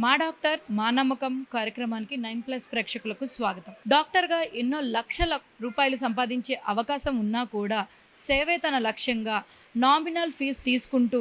మా డాక్టర్ మా నమ్మకం కార్యక్రమానికి 9+ ప్రేక్షకులకు స్వాగతం. డాక్టర్గా ఎన్నో లక్షల రూపాయలు సంపాదించే అవకాశం ఉన్నా కూడా సేవే తన లక్ష్యంగా నామినల్ ఫీజు తీసుకుంటూ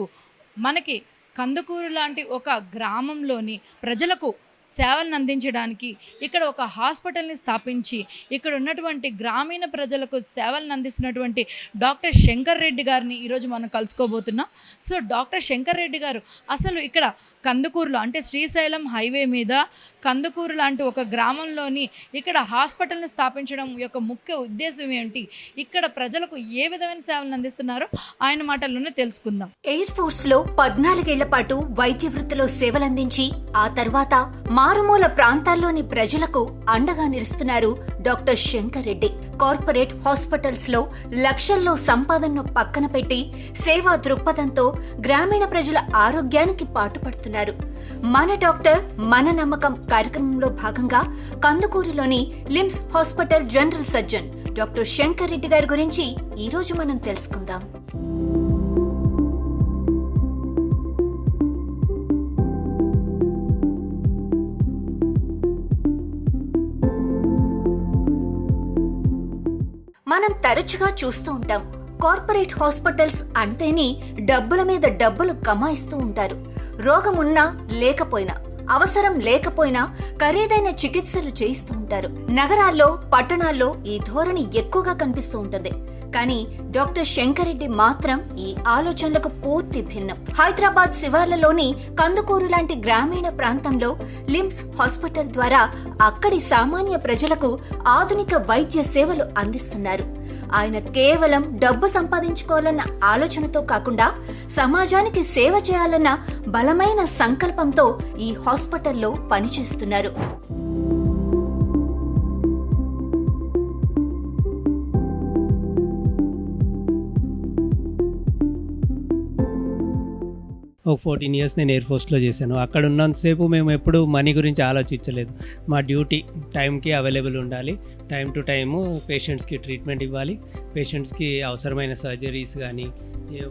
మనకి కందుకూరు లాంటి ఒక గ్రామంలోని ప్రజలకు సేవలను అందించడానికి ఇక్కడ ఒక హాస్పిటల్ని స్థాపించి ఇక్కడ ఉన్నటువంటి గ్రామీణ ప్రజలకు సేవలను అందిస్తున్నటువంటి డాక్టర్ శంకర్ రెడ్డి గారిని ఈరోజు మనం కలుసుకోబోతున్నాం. సో డాక్టర్ శంకర్ రెడ్డి గారు అసలు ఇక్కడ కందుకూరులో అంటే శ్రీశైలం హైవే మీద కందుకూరు లాంటి ఒక గ్రామంలోని ఇక్కడ హాస్పిటల్ని స్థాపించడం యొక్క ముఖ్య ఉద్దేశం ఏంటి, ఇక్కడ ప్రజలకు ఏ విధమైన సేవలను అందిస్తున్నారో ఆయన మాటల్లోనే తెలుసుకుందాం. ఎయిర్ ఫోర్స్ లో 14 ఏళ్ల పాటు వైద్య వృత్తిలో సేవలందించి ఆ తర్వాత మారుమూల ప్రాంతాల్లోని ప్రజలకు అండగా నిలుస్తున్నారు doctor Shankar Reddy. Corporate hospitals లో లక్షల్లో సంపాదనను పక్కన పెట్టి సేవా దృక్పథంతో గ్రామీణ ప్రజల ఆరోగ్యానికి పాటుపడుతున్నారు. మన డాక్టర్ మన నమ్మకం కార్యక్రమంలో భాగంగా కందుకూరులోని LIMS hospital general surgeon doctor Shankar Reddy గారి గురించి ఈ రోజు మనం తెలుసుకుందాం. మనం తరచుగా చూస్తూ ఉంటాం, కార్పొరేట్ హాస్పిటల్స్ అంటేనే డబ్బుల మీద డబ్బులు కమాయిస్తూ ఉంటారు. రోగమున్నా లేకపోయినా, అవసరం లేకపోయినా ఖరీదైన చికిత్సలు చేయిస్తూ ఉంటారు. నగరాల్లో పట్టణాల్లో ఈ ధోరణి ఎక్కువగా కనిపిస్తూ ఉంటుంది. కానీ డాక్టర్ శంకర్ రెడ్డి మాత్రం ఈ ఆలోచనలకు పూర్తి భిన్నం. హైదరాబాద్ శివార్లలోని కందుకూరు లాంటి గ్రామీణ ప్రాంతంలో లిమ్స్ హాస్పిటల్ ద్వారా అక్కడి సామాన్య ప్రజలకు ఆధునిక వైద్య సేవలు అందిస్తున్నారు. ఆయన కేవలం డబ్బు సంపాదించుకోవాలన్న ఆలోచనతో కాకుండా సమాజానికి సేవ చేయాలన్న బలమైన సంకల్పంతో ఈ హాస్పిటల్లో పనిచేస్తున్నారు. ఒక 14 ఇయర్స్ నేను ఎయిర్ ఫోర్స్లో చేశాను. అక్కడ ఉన్నంతసేపు మేము ఎప్పుడు మనీ గురించి ఆలోచించలేదు. మా డ్యూటీ టైంకి అవైలబుల్ ఉండాలి, టైం టు టైము పేషెంట్స్కి ట్రీట్మెంట్ ఇవ్వాలి, పేషెంట్స్కి అవసరమైన సర్జరీస్ కానీ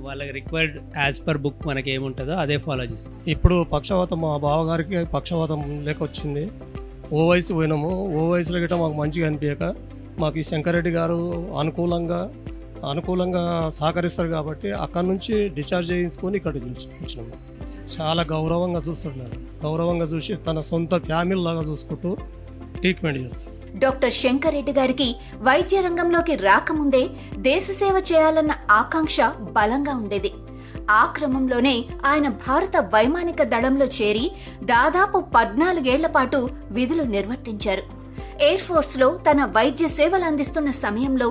వాళ్ళకి రిక్వైర్డ్ యాజ్ పర్ బుక్ మనకి ఏముంటుందో అదే ఫాలో చేస్తాం. ఇప్పుడు పక్షవాతం మా బావగారికి పక్షవాతం లేకొచ్చింది. ఓ వయసు పోయినాము. ఓ వయసులో గిట్ట మాకు మంచిగా అనిపించక మాకు ఈ శంకర్ రెడ్డి గారు అనుకూలంగా సహకరిస్తారు కాబట్టి అక్కడ నుంచి డిశ్చార్జ్ చేయించుకొని ఇక్కడ వచ్చినాము. చాలా గౌరవంగా చూస్తున్నారు. గౌరవంగా చూసి తన సొంత ఫ్యామిలీ లాగా చూసుకుంటూ ట్రీట్మెంట్ చేస్తారు. డాక్టర్ శంకర్ రెడ్డి గారికి వైద్య రంగంలోకి రాకముందే దేశ సేవ చేయాలన్న ఆకాంక్ష బలంగా ఉండేది. ఆ క్రమంలోనే ఆయన భారత వైమానిక దళంలో చేరి దాదాపు 14 ఏళ్ల పాటు విధులు నిర్వర్తించారు. ఎయిర్ ఫోర్స్ లో తన వైద్య సేవలు అందిస్తున్న సమయంలో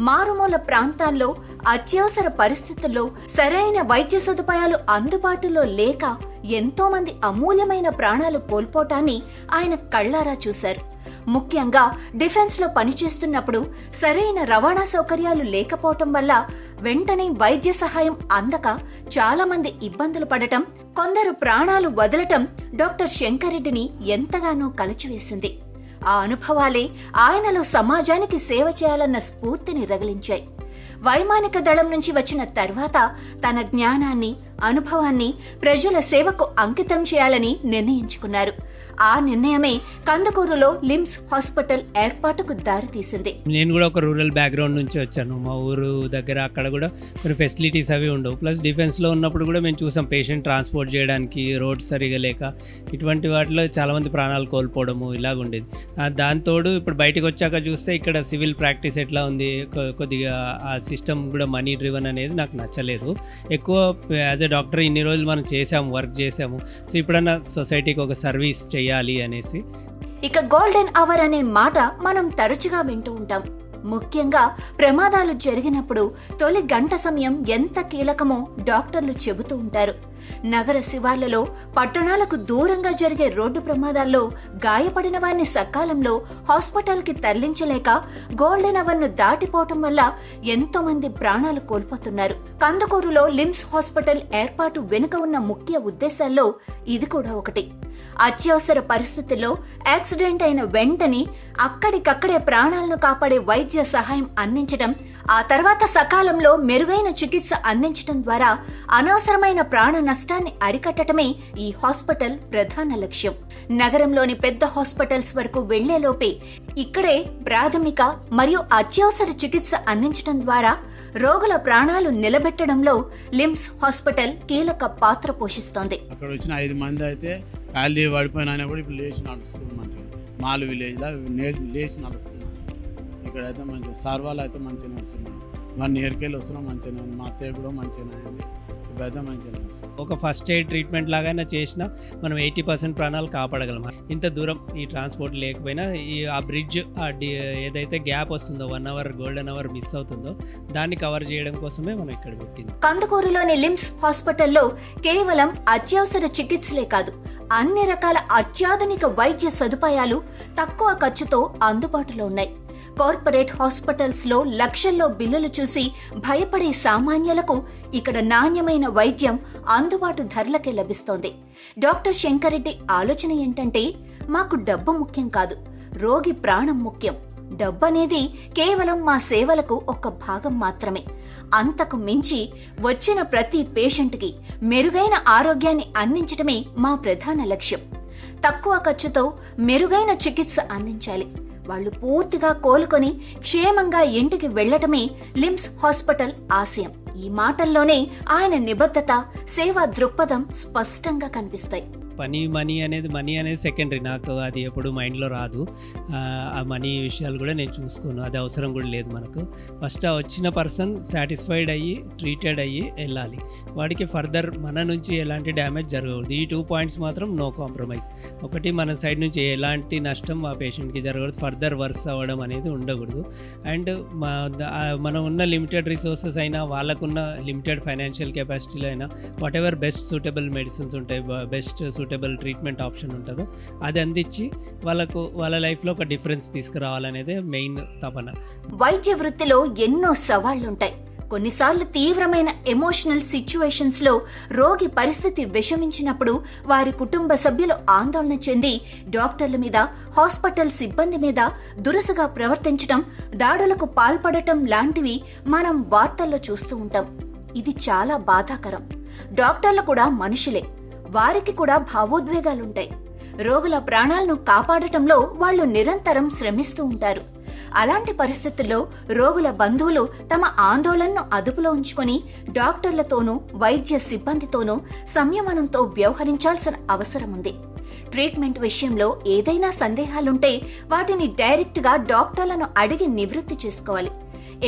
మారుమూల ప్రాంతాల్లో అత్యవసర పరిస్థితుల్లో సరైన వైద్య సదుపాయాలు అందుబాటులో లేక ఎంతో మంది అమూల్యమైన ప్రాణాలు కోల్పోవటాన్ని ఆయన కళ్లారా చూశారు. ముఖ్యంగా డిఫెన్స్ లో పనిచేస్తున్నప్పుడు సరైన రవాణా సౌకర్యాలు లేకపోవటం వల్ల వెంటనే వైద్య సహాయం అందక చాలా మంది ఇబ్బందులు పడటం, కొందరు ప్రాణాలు వదలటం డాక్టర్ శంకర్ రెడ్డిని ఎంతగానో కలచివేసింది. ఆ అనుభవాలే ఆయనలో సమాజానికి సేవ చేయాలన్న స్ఫూర్తిని రగిలించాయి. వైమానిక దళం నుంచి వచ్చిన తర్వాత తన జ్ఞానాన్ని, అనుభవాన్ని ప్రజల సేవకు అంకితం చేయాలని నిర్ణయించుకున్నారు. ఆ నిర్ణయమే కందుకూరులో లిమ్స్ హాస్పిటల్ ఏర్పాటుకు దారితీసింది. నేను కూడా ఒక రూరల్ బ్యాక్గ్రౌండ్ నుంచి వచ్చాను. మా ఊరు దగ్గర అక్కడ కూడా కొన్ని ఫెసిలిటీస్ అవి ఉండవు. ప్లస్ డిఫెన్స్లో ఉన్నప్పుడు కూడా మేము చూసాం పేషెంట్ ట్రాన్స్పోర్ట్ చేయడానికి రోడ్స్ సరిగా లేక ఇటువంటి వాటిలో చాలామంది ప్రాణాలు కోల్పోవడము ఇలాగ ఉండేది. దాంతోడు ఇప్పుడు బయటకు వచ్చాక చూస్తే ఇక్కడ సివిల్ ప్రాక్టీస్ ఎట్లా ఉంది, కొద్దిగా ఆ సిస్టమ్ కూడా మనీ డ్రివన్ అనేది నాకు నచ్చలేదు. ఎక్కువ యాజ్ ఎ డాక్టర్ ఇన్ని రోజులు మనం వర్క్ చేసాము. సో ఇప్పుడన్నా సొసైటీకి ఒక సర్వీస్ చేయాలి అనేసి. ఇక గోల్డెన్ అవర్ అనే మాట మనం తరచుగా వింటూ ఉంటాం. ముఖ్యంగా ప్రమాదాలు జరిగినప్పుడు తొలి గంట సమయం ఎంత కీలకమో డాక్టర్లు చెబుతూ ఉంటారు. నగర శివార్లలో పట్టణాలకు దూరంగా జరిగే రోడ్డు ప్రమాదాల్లో గాయపడిన వారిని సకాలంలో హాస్పిటల్కి తరలించలేక గోల్డెన్ అవర్ను దాటిపోవటం వల్ల ఎంతో మంది ప్రాణాలు కోల్పోతున్నారు. కందుకూరులో లిమ్స్ హాస్పిటల్ ఏర్పాటు వెనుక ఉన్న ముఖ్య ఉద్దేశాల్లో ఇది కూడా ఒకటి. అత్యవసర పరిస్థితుల్లో యాక్సిడెంట్ అయిన వెంటనే అక్కడికక్కడే ప్రాణాలను కాపాడే వైద్య సహాయం అందించడం ఆ తర్వాత సకాలంలో మెరుగైన చికిత్స అందించడం ద్వారా అనవసరమైన ప్రాణ నష్టాన్ని అరికట్టడమే ఈ హాస్పిటల్ ప్రధాన లక్ష్యం. నగరంలోని పెద్ద హాస్పిటల్స్ వరకు వెళ్లేలోపే ఇక్కడే ప్రాథమిక మరియు అత్యవసర చికిత్స అందించడం ద్వారా రోగుల ప్రాణాలు నిలబెట్టడంలో లిమ్స్ హాస్పిటల్ కీలక పాత్ర పోషిస్తోంది. అక్కడ వచ్చిన 5 మంది అయితే ఖాళీ పడిపోయినా కూడా ఇప్పుడు లేచి నడుస్తుంది. మంచిగా మాల్ విలేజ్లో లేచి నడుస్తుంది. ఇక్కడైతే మంచిగా సర్వాలు అయితే మంచిగానే వస్తున్నాయి. 1 ఇయర్కి వెళ్ళి వస్తున్నాం మంచిగానే ఉంది. మా అత్తయ్య కూడా మంచిగానే అయింది. ఇప్పుడైతే మంచిగానే వస్తుంది. ఒక ఫస్ట్ ఎయిడ్ ట్రీట్మెంట్ లాగైనా చేసినా మనం 80% ప్రాణాలు కాపాడగలం. ఇంత దూరం ఈ ట్రాన్స్పోర్ట్ లేకపోయినా ఆ బ్రిడ్జ్ ఏదైతే గ్యాప్ వస్తుందో 1 అవర్ గోల్డెన్ అవర్ మిస్ అవుతుందో దాన్ని కవర్ చేయడం కోసమే మనం ఇక్కడ పెట్టింది. కందుకూరులోని లిమ్స్ హాస్పిటల్లో కేవలం అత్యవసర చికిత్సలే కాదు, అన్ని రకాల అత్యాధునిక వైద్య సదుపాయాలు తక్కువ ఖర్చుతో అందుబాటులో ఉన్నాయి. కార్పొరేట్ హాస్పిటల్స్ లో లక్షల్లో బిల్లులు చూసి భయపడే సామాన్యులకు ఇక్కడ నాణ్యమైన వైద్యం అందుబాటు ధరలకే లభిస్తోంది. డాక్టర్ శంకరెడ్డి ఆలోచన ఏంటంటే, మాకు డబ్బు ముఖ్యం కాదు, రోగి ప్రాణం ముఖ్యం. డబ్బనేది కేవలం మా సేవలకు ఒక భాగం మాత్రమే. అంతకు మించి వచ్చిన ప్రతి పేషెంట్కి మెరుగైన ఆరోగ్యాన్ని అందించడమే మా ప్రధాన లక్ష్యం. తక్కువ ఖర్చుతో మెరుగైన చికిత్స అందించాలి. వాళ్ళు పూర్తిగా కోలుకొని క్షేమంగా ఇంటికి వెళ్లటమే లిమ్స్ హాస్పిటల్ ఆశయం. ఈ మాటల్లోనే ఆయన నిబద్ధత, సేవా దృక్పథం స్పష్టంగా కనిపిస్తాయి. మనీ అనేది సెకండరీ. నాకు అది ఎప్పుడు మైండ్లో రాదు. ఆ మనీ విషయాలు కూడా నేను చూసుకోను, అది అవసరం కూడా లేదు మనకు. ఫస్ట్ ఆ వచ్చిన పర్సన్ సాటిస్ఫైడ్ అయ్యి ట్రీటెడ్ అయ్యి వెళ్ళాలి. వాడికి ఫర్దర్ మన నుంచి ఎలాంటి డ్యామేజ్ జరగకూడదు. ఈ 2 పాయింట్స్ మాత్రం నో కాంప్రమైజ్. ఒకటి, మన సైడ్ నుంచి ఎలాంటి నష్టం ఆ పేషెంట్కి జరగకూడదు, ఫర్దర్ వర్స్ అవ్వడం అనేది ఉండకూడదు. అండ్ మనం ఉన్న లిమిటెడ్ రిసోర్సెస్ అయినా, వాళ్ళకున్న లిమిటెడ్ ఫైనాన్షియల్ కెపాసిటీలో అయినా what ever best suitable medicines ఉంటాయి, బెస్ట్ సూటబుల్ ట్రీట్మెంట్ ఆప్షన్ ఉంటుందో అది అందించి వాళ్ళ లైఫ్లో ఒక డిఫరెన్స్ తీసుకురావాలనేదే మెయిన్ తపన. వైద్య వృత్తిలో ఎన్నో సవాళ్లుంటాయి. కొన్నిసార్లు తీవ్రమైన ఎమోషనల్ సిచ్యువేషన్స్ లో రోగి పరిస్థితి విషమించినప్పుడు వారి కుటుంబ సభ్యులు ఆందోళన చెంది డాక్టర్ల మీద, హాస్పిటల్ సిబ్బంది మీద దురుసుగా ప్రవర్తించటం, దాడులకు పాల్పడటం లాంటివి మనం వార్తల్లో చూస్తూ ఉంటాం. ఇది చాలా బాధాకరం. డాక్టర్లు కూడా మనుషులే, వారికి కూడా భావోద్వేగాలుంటాయి. రోగుల ప్రాణాలను కాపాడటంలో వాళ్ళు నిరంతరం శ్రమిస్తూ ఉంటారు. అలాంటి పరిస్థితుల్లో రోగుల బంధువులు తమ ఆందోళనను అదుపులో ఉంచుకొని డాక్టర్లతోనూ వైద్య సిబ్బందితోనూ సంయమనంతో వ్యవహరించాల్సిన అవసరం ఉంది. ట్రీట్మెంట్ విషయంలో ఏదైనా సందేహాలుంటే వాటిని డైరెక్ట్గా డాక్టర్లను అడిగి నివృత్తి చేసుకోవాలి.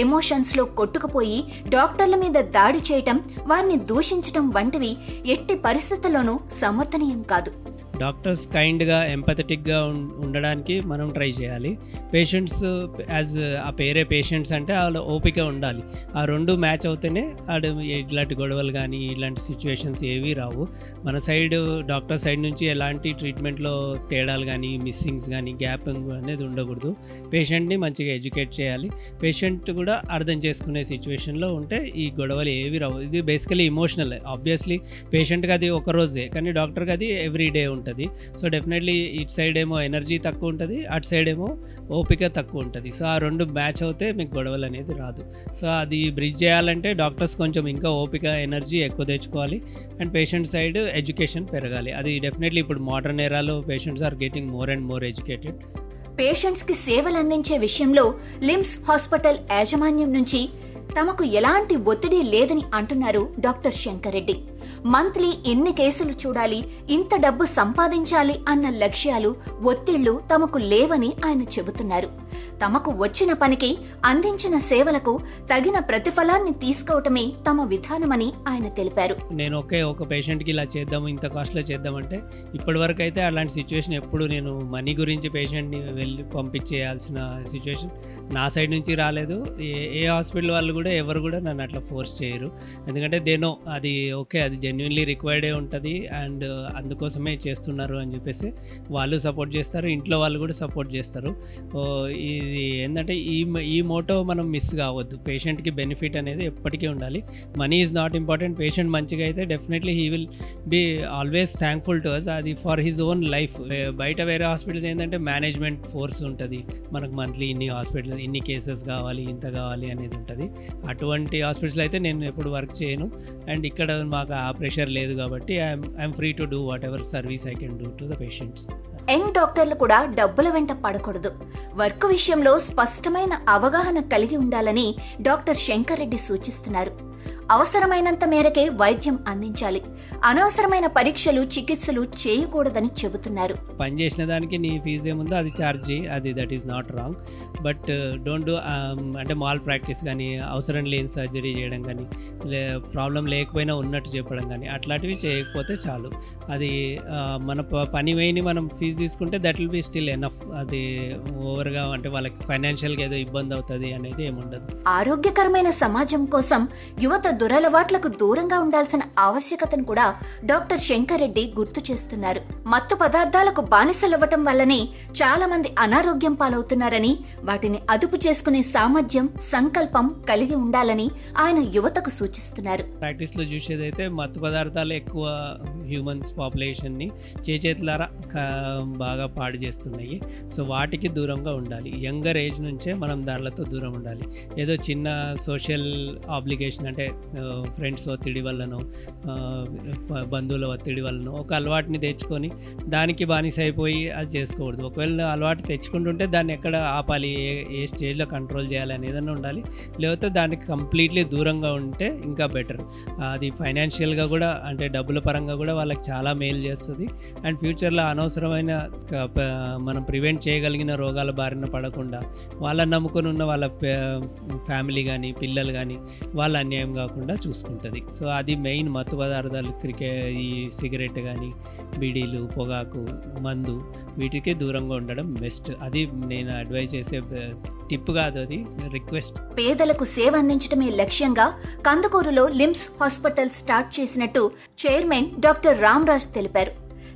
ఎమోషన్స్ లో కొట్టుకుపోయి డాక్టర్ల మీద దాడి చేయటం, వారిని దూషించటం వంటివి ఎట్టి పరిస్థితుల్లోనూ సమర్థనీయం కాదు. డాక్టర్స్ కైండ్గా, ఎంపథెటిక్గా ఉండడానికి మనం ట్రై చేయాలి. పేషెంట్స్ యాజ్ ఆ పేరే పేషెంట్స్ అంటే వాళ్ళు ఓపిక ఉండాలి. ఆ 2 మ్యాచ్ అవుతేనే ఇట్లాంటి గొడవలు కానీ ఇలాంటి సిచ్యువేషన్స్ ఏవీ రావు. మన సైడ్, డాక్టర్ సైడ్ నుంచి ఎలాంటి ట్రీట్మెంట్లో తేడాలు కానీ, మిస్సింగ్స్ కానీ, గ్యాపింగ్ అనేది ఉండకూడదు. పేషెంట్ని మంచిగా ఎడ్యుకేట్ చేయాలి. పేషెంట్ కూడా అర్థం చేసుకునే సిచ్యువేషన్లో ఉంటే ఈ గొడవలు ఏవి రావు. ఇది బేసికలీ ఇమోషనల్. ఆబ్వియస్లీ పేషెంట్కి అది ఒక రోజే, కానీ డాక్టర్కి అది ఎవ్రీడే ఉంటుంది. సో డెఫినెట్లీ ఇటు సైడ్ ఏమో ఎనర్జీ తక్కువ ఉంటుంది, అటు సైడ్ ఏమో ఓపిక తక్కువ ఉంటుంది. సో ఆ 2 మ్యాచ్ అవుతే మీకు గొడవలు అనేది రాదు. సో అది బ్రిడ్జ్ చేయాలంటే డాక్టర్స్ కొంచెం ఇంకా ఓపిక, ఎనర్జీ ఎక్కువ తెచ్చుకోవాలి. అండ్ పేషెంట్ సైడ్ ఎడ్యుకేషన్ పెరగాలి. అది డెఫినెట్లీ ఇప్పుడు మోడర్న్ ఎరాలో patients are getting more and more educated. Patients కి సేవలు అందించే విషయంలో లిమ్స్ హాస్పిటల్ యాజమాన్యం నుంచి తమకు ఎలాంటి ఒత్తిడి లేదని అంటున్నారు డాక్టర్ శంకరెడ్డి. మంత్లీ ఇన్ని కేసులు చూడాలి, ఇంత డబ్బు సంపాదించాలి అన్న లక్ష్యాలు, ఒత్తిళ్లు తమకు లేవని ఆయన చెబుతున్నారు. తమకు వచ్చిన పనికి, అందించిన సేవలకు తగిన ప్రతిఫలాన్ని తీసుకోవటమే తమ విధానమని ఆయన తెలిపారు. నేను ఒక పేషెంట్కి ఇలా చేద్దాము, ఇంత కాస్ట్లో చేద్దామంటే ఇప్పటి వరకు అయితే అలాంటి సిచ్యువేషన్ ఎప్పుడు నేను మనీ గురించి పేషెంట్ని వెళ్ళి పంపించేయాల్సిన సిచ్యువేషన్ నా సైడ్ నుంచి రాలేదు. ఏ హాస్పిటల్ వాళ్ళు కూడా ఎవరు కూడా నన్ను అట్లా ఫోర్స్ చేయరు. ఎందుకంటే దేనో అది ఓకే, అది జెన్యున్లీ రిక్వైర్డే ఉంటుంది అండ్ అందుకోసమే చేస్తున్నారు అని చెప్పేసి వాళ్ళు సపోర్ట్ చేస్తారు, ఇంట్లో వాళ్ళు కూడా సపోర్ట్ చేస్తారు. ఇది ఏంటంటే ఈ మోటో మనం మిస్ కావద్దు. పేషెంట్కి బెనిఫిట్ అనేది ఎప్పటికీ ఉండాలి. Money is not important. Patient మంచిగా అయితే definitely he will be always thankful to us. అది ఫర్ హిజ్ ఓన్ లైఫ్. బయట వేరే హాస్పిటల్స్ ఏంటంటే మేనేజ్మెంట్ ఫోర్స్ ఉంటుంది, మనకు మంత్లీ ఇన్ని హాస్పిటల్ ఇన్ని కేసెస్ కావాలి ఇంత కావాలి అనేది ఉంటుంది. అటువంటి హాస్పిటల్స్ అయితే నేను ఎప్పుడు వర్క్ చేయను. అండ్ ఇక్కడ మాకు ఆ ప్రెషర్ లేదు కాబట్టి I'm free to do what ever service I can do to the patients. Young డాక్టర్లు కూడా డబ్బుల వెంట పడకూడదు. వర్క్ విషయంలో స్పష్టమైన అవగాహన కలిగి ఉండాలని డాక్టర్ శంకర్ రెడ్డి సూచిస్తున్నారు. అవసరమైనంత మేరకే వైద్యం అందించాలి. అనవసరమైన పరీక్షలు, చికిత్సలు చేయకూడదని చెబుతున్నారు. పని చేసిన దానికి నీ ఫీజు ఏముందో అది ఛార్జ్ చేయి, అది that is not wrong. But don't do అంటే మాల్ ప్రాక్టీస్ కానీ, అవసరం లేని సర్జరీ చేయడం కానీ, ప్రాబ్లం లేకపోయినా ఉన్నట్టు చెప్పడం కానీ అట్లాంటివి చేయకపోతే చాలు. అది మన పని వేయని మనం ఫీజు తీసుకుంటే that will be still enough. అది ఓవర్గా అంటే వాళ్ళకి ఫైనాన్షియల్గా ఏదో ఇబ్బంది అవుతుంది అనేది ఏముండదు. ఆరోగ్యకరమైన సమాజం కోసం యువత దురలవాట్లకు దూరంగా ఉండాల్సిన ఆవశ్యకతను కూడా డాక్టర్ శంకర్ రెడ్డి గుర్తు చేస్తున్నారు. మత్తు పదార్థాలకు బానిసలవ్వటం వల్లనే చాలా మంది అనారోగ్యం పాలవుతున్నారని, వాటిని అదుపు చేసుకునే సామర్థ్యం, సంకల్పం కలిగి ఉండాలని ఆయన యువతకు సూచిస్తున్నారు. ప్రాక్టీస్లో చూసేదైతే మత్తు పదార్థాలు ఎక్కువ హ్యూమన్స్ పాపులేషన్ని చేతులారా బాగా పాడు చేస్తున్నాయి. సో వాటికి దూరంగా ఉండాలి. యంగర్ ఏజ్ నుంచే మనం దానితో దూరం ఉండాలి. ఏదో చిన్న సోషల్ ఆబ్లిగేషన్ అంటే ఫ్రెండ్స్ ఒత్తిడి వల్లనో, బంధువుల ఒత్తిడి వల్లనో ఒక అలవాటుని తెచ్చుకొని దానికి బానిస అయిపోయి అది చేసుకోకూడదు. ఒకవేళ అలవాటు తెచ్చుకుంటుంటే దాన్ని ఎక్కడ ఆపాలి, ఏ స్టేజ్లో కంట్రోల్ చేయాలి అనేదన్నా ఉండాలి. లేకపోతే దానికి కంప్లీట్లీ దూరంగా ఉంటే ఇంకా బెటర్. అది ఫైనాన్షియల్గా కూడా అంటే డబ్బుల పరంగా కూడా వాళ్ళకి చాలా మేలు చేస్తుంది. అండ్ ఫ్యూచర్లో అనవసరమైన మనం ప్రివెంట్ చేయగలిగిన రోగాల బారిన పడకుండా వాళ్ళని నమ్ముకొని ఉన్న వాళ్ళ ఫ్యామిలీ కానీ పిల్లలు కానీ వాళ్ళ అన్యాయం కాకుండా చూసుకుంటుంది. సో అది మెయిన్. మత్తు పదార్థాలు ఈ సిగరెట్ కానీ, బీడీలు, పొగాకు, మందు వీటికి దూరంగా ఉండడం బెస్ట్. అది నేను అడ్వైజ్ చేసే టిప్ కాదు, అది రిక్వెస్ట్. పేదలకు సేవ అందించడమే లక్ష్యంగా కందుకూరులో లిమ్స్ హాస్పిటల్ స్టార్ట్ చేసినట్టు చైర్మన్ డాక్టర్ రామరాజ్ తెలిపారు.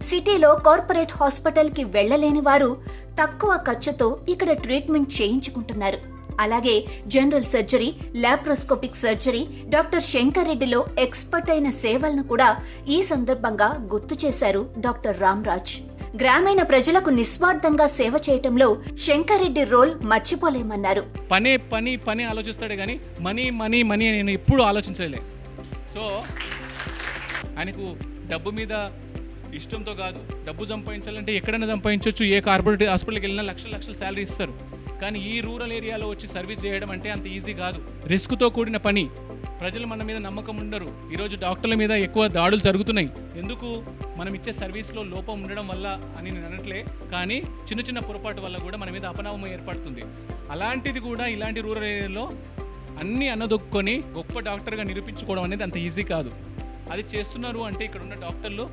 సిటీలో కార్పొరేట్ హాస్పిటల్ కి వెళ్లలేని వారు తక్కువ ఖర్చుతో ఇక్కడ ట్రీట్మెంట్ చేయించుకుంటున్నారు. అలాగే general surgery, laparoscopic surgery doctor Shankar రెడ్డిలో ఎక్స్పర్ట్ అయిన సేవలను కూడా ఈ సందర్భంగా గుర్తు చేశారు డాక్టర్ రామరాజ్. గ్రామీణ ప్రజలకు నిస్వార్థంగా సేవ చేయటంలో శంకర్ రెడ్డి రోల్ మర్చిపోలేమన్నారు. పని ఆలోచిస్తాడే కానీ మనీ నేను ఎప్పుడు ఆలోచించలే. సో ఆయనకు డబ్బు మీద ఇష్టంతో కాదు. డబ్బు సంపాదించాలంటే ఎక్కడైనా సంపాదించవచ్చు. ఏ కార్పొరేట్ హాస్పిటల్కి వెళ్ళినా లక్షల శాలరీ ఇస్తారు. కానీ ఈ రూరల్ ఏరియాలో వచ్చి సర్వీస్ చేయడం అంటే అంత ఈజీ కాదు. రిస్క్తో కూడిన పని. ప్రజలు మన మీద నమ్మకం ఉండరు. ఈరోజు డాక్టర్ల మీద ఎక్కువ దాడులు జరుగుతున్నాయి. ఎందుకు? మనం ఇచ్చే సర్వీస్లో లోపం ఉండడం వల్ల అని నేను అనట్లే, కానీ చిన్న పొరపాటు వల్ల కూడా మన మీద అపనామం ఏర్పడుతుంది. అలాంటిది కూడా ఇలాంటి రూరల్ ఏరియాలో అన్నీ అన్నదొక్కుని గొప్ప డాక్టర్గా నిరూపించుకోవడం అనేది అంత ఈజీ కాదు. అది చేస్తున్నారు అంటే ఇక్కడ ఉన్న డాక్టర్లు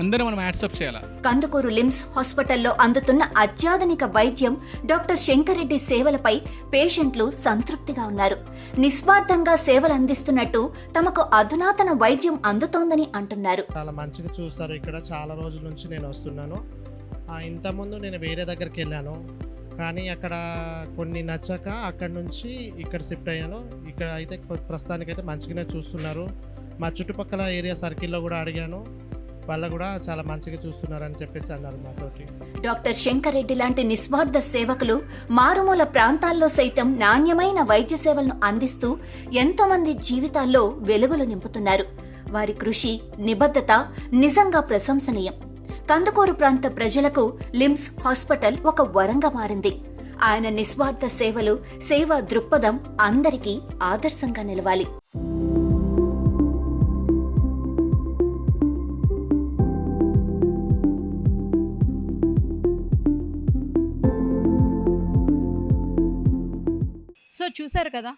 అందరూ మనం యాక్సెప్ట్ చేయాలి. కందుకూరు లిమ్స్ హాస్పిటల్లో అందుతున్న అత్యాధునిక వైద్యం, డాక్టర్ శంకర్ రెడ్డి సేవలపై పేషెంట్లు సంతృప్తిగా ఉన్నారు. నిస్వార్థంగా సేవలు అందిస్తున్నట్టు తమకు అధునాతన వైద్యం అందుతోందని అంటున్నారు. చాలా మంచిగా చూస్తారు ఇక్కడ. చాలా రోజుల నుంచి నేను వస్తున్నాను. ఇంతకుముందు నేను వేరే దగ్గరికి వెళ్ళాను, కానీ అక్కడ కొన్ని నచ్చక అక్కడి నుంచి ఇక్కడ షిఫ్ట్ అయ్యాను. ఇక్కడ అయితే ప్రస్తుతానికైతే మంచిగానే చూస్తున్నారు. మా చుట్టుపక్కల ఏరియా సర్కిల్లో కూడా అడిగాను, వాళ్ళు కూడా చాలా మంచిగా చూస్తున్నారని చెప్పేసి అన్నారు మాతోటి. డాక్టర్ శంకర్ రెడ్డి లాంటి నిస్వార్థ సేవకులు మారుమూల ప్రాంతాల్లో సైతం నాణ్యమైన వైద్య సేవలను అందిస్తూ ఎంతో మంది జీవితాల్లో వెలుగులు నింపుతున్నారు. వారి కృషి, నిబద్ధత నిజంగా ప్రశంసనీయం. కందుకూరు ప్రాంత ప్రజలకు లిమ్స్ హాస్పిటల్ ఒక వరంగా మారింది. ఆయన నిస్వార్థ సేవలు, సేవా దృక్పథం అందరికీ ఆదర్శంగా నిలవాలి. సో చూసారు కదా,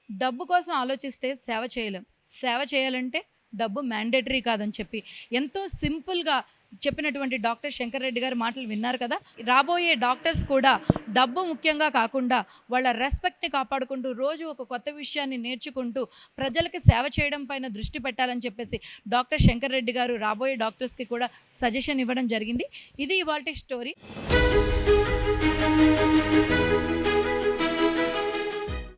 డబ్బు కోసం ఆలోచిస్తే సేవ చేయలేం. సేవ చేయాలంటే డబ్బు మ్యాండేటరీ కాదని చెప్పి ఎంతో సింపుల్గా చెప్పినటువంటి డాక్టర్ శంకర్ రెడ్డి గారి మాటలు విన్నారు కదా. రాబోయే డాక్టర్స్ కూడా డబ్బు ముఖ్యంగా కాకుండా వాళ్ళ రెస్పెక్ట్ని కాపాడుకుంటూ రోజు ఒక కొత్త విషయాన్ని నేర్చుకుంటూ ప్రజలకి సేవ చేయడం పైన దృష్టి పెట్టాలని చెప్పేసి డాక్టర్ శంకర్ రెడ్డి గారు రాబోయే డాక్టర్స్కి కూడా సజెషన్ ఇవ్వడం జరిగింది. ఇది ఇవాల్టి స్టోరీ.